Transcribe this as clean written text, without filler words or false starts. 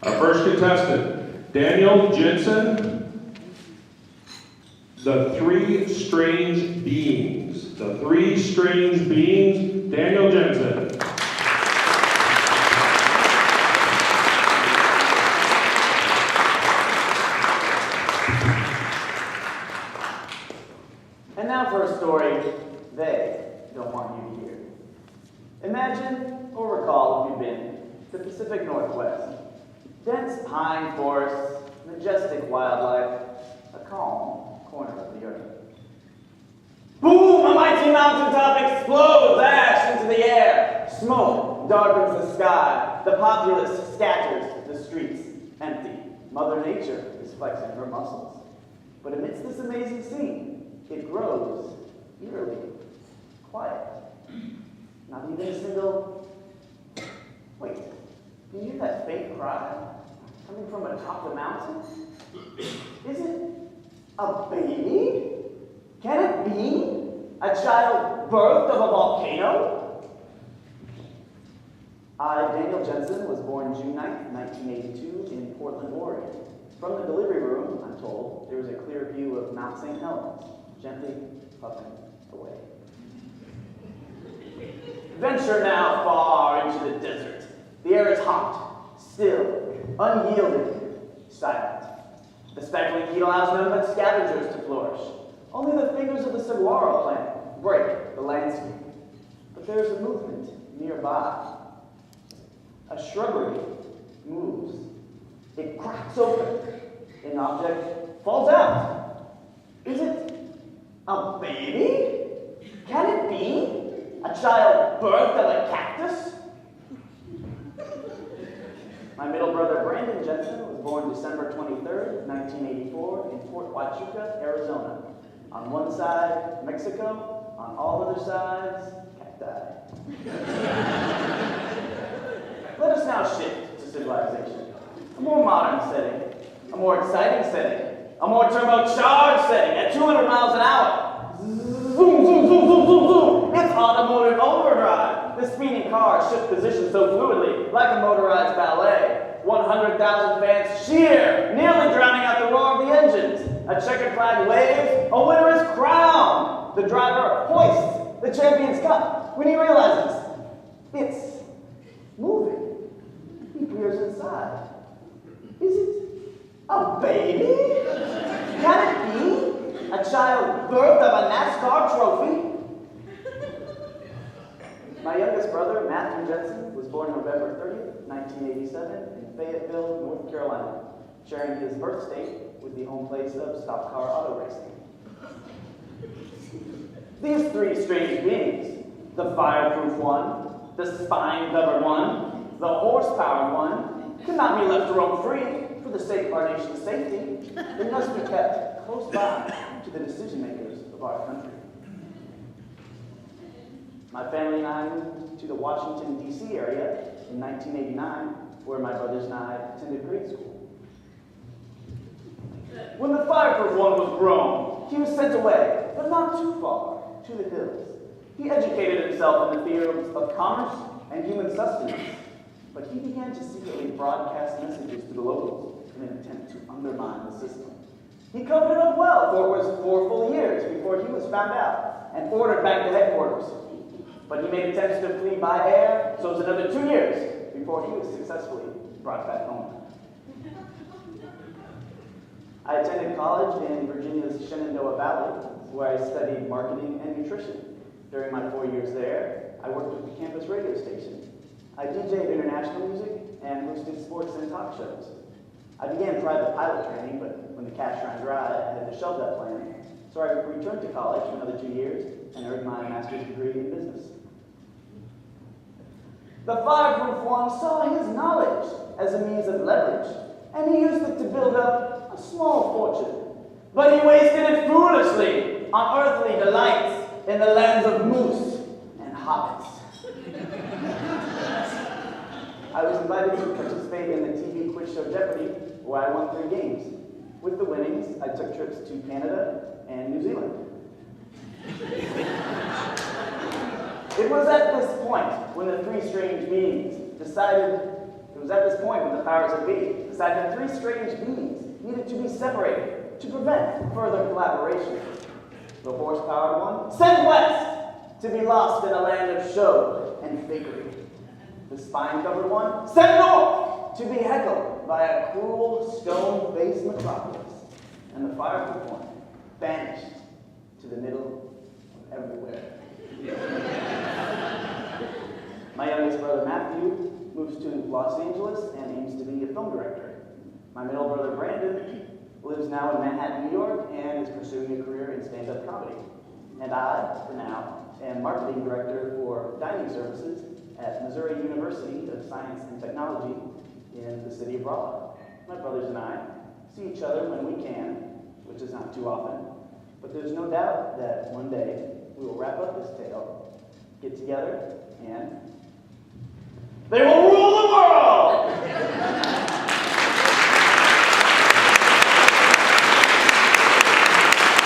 Our first contestant, Daniel Jensen, The Three Strange Beings. The Three Strange Beings, Daniel Jensen. And now for a story they don't want you to hear. Imagine or recall, if you've been, the Pacific Northwest. Dense pine forests, majestic wildlife, a calm corner of the earth. Boom! A mighty mountaintop explodes, ash into the air. Smoke darkens the sky. The populace scatters, the streets empty. Mother Nature is flexing her muscles. But amidst this amazing scene, it grows eerily quiet. Not even a single... Wait, can you hear that faint cry coming from atop the mountain? Is it a baby? Can it be a child birthed of a volcano? I, Daniel Jensen, was born June 9th, 1982 in Portland, Oregon. From the delivery room, I'm told, there was a clear view of Mount St. Helens, gently puffing away. Venture now far into the desert. The air is hot, still, unyielding, silent. The speckling heat allows none but scavengers to flourish. Only the fingers of the saguaro plant break the landscape. But there is a movement nearby. A shrubbery moves. It cracks open. An object falls out. Is it a baby? Can it be a child birthed of a cactus? My middle brother, Brandon Jensen, was born December 23rd, 1984 in Fort Huachuca, Arizona. On one side, Mexico. On all other sides, cacti. Let us now shift to civilization. A more modern setting, a more exciting setting, a more turbocharged setting at 200 miles an hour. Zoom, zoom, zoom, zoom, zoom, zoom. It's automotive overdrive. The speeding cars shift position so fluidly, like a motorized ballet. 100,000 fans cheer, nearly drowning out the roar of the engines. A checkered flag waves, a winner is crowned. The driver hoists the Champions Cup when he realizes it's moving. He peers inside. Is it a baby? Can it be a child birthed of a NASCAR trophy? My youngest brother, Matthew Jensen, was born November 30th, 1987 in Fayetteville, North Carolina, sharing his birth state with the home place of stock car auto racing. These three strange beings, the fireproof one, the spine-covered one, the horsepowered one, cannot be left to roam free for the sake of our nation's safety. They must be kept close by to the decision makers of our country. My family and I moved to the Washington, D.C. area in 1989, where my brothers and I attended grade school. When the fireproof one was grown, he was sent away, but not too far, to the hills. He educated himself in the fields of commerce and human sustenance, but he began to secretly broadcast messages to the locals in an attempt to undermine the system. He covered it up well, for it was 4 full years before he was found out and ordered back to headquarters. But he made attempts to flee by air, so it was another 2 years before he was successfully brought back home. I attended college in Virginia's Shenandoah Valley, where I studied marketing and nutrition. During my 4 years there, I worked with the campus radio station. I DJed international music and hosted sports and talk shows. I began private pilot training, but when the cash ran dry, I had to shelve that plan. So I returned to college for another 2 years and earned my master's degree in business. The fireproof one saw his knowledge as a means of leverage, and he used it to build up a small fortune. But he wasted it foolishly on earthly delights in the lands of moose and hobbits. I was invited to participate in the TV quiz show Jeopardy, where I won 3 games. With the winnings, I took trips to Canada and New Zealand. It was at this point when the three strange beings decided it It was at this point when the powers that be decided 3 strange beings needed to be separated to prevent further collaboration. The horse-powered one sent west to be lost in a land of show and fakery. The spine-covered one sent north to be heckled by a cruel, stone-faced metropolis. And the fire-proof one vanished to the middle of everywhere. My youngest brother Matthew moves to Los Angeles and aims to be a film director. My middle brother Brandon lives now in Manhattan, New York, and is pursuing a career in stand-up comedy. And I, for now, am marketing director for dining services at Missouri University of Science and Technology in the city of Rolla. My brothers and I see each other when we can, which is not too often, but there's no doubt that one day we will wrap up this tale, get together, and they will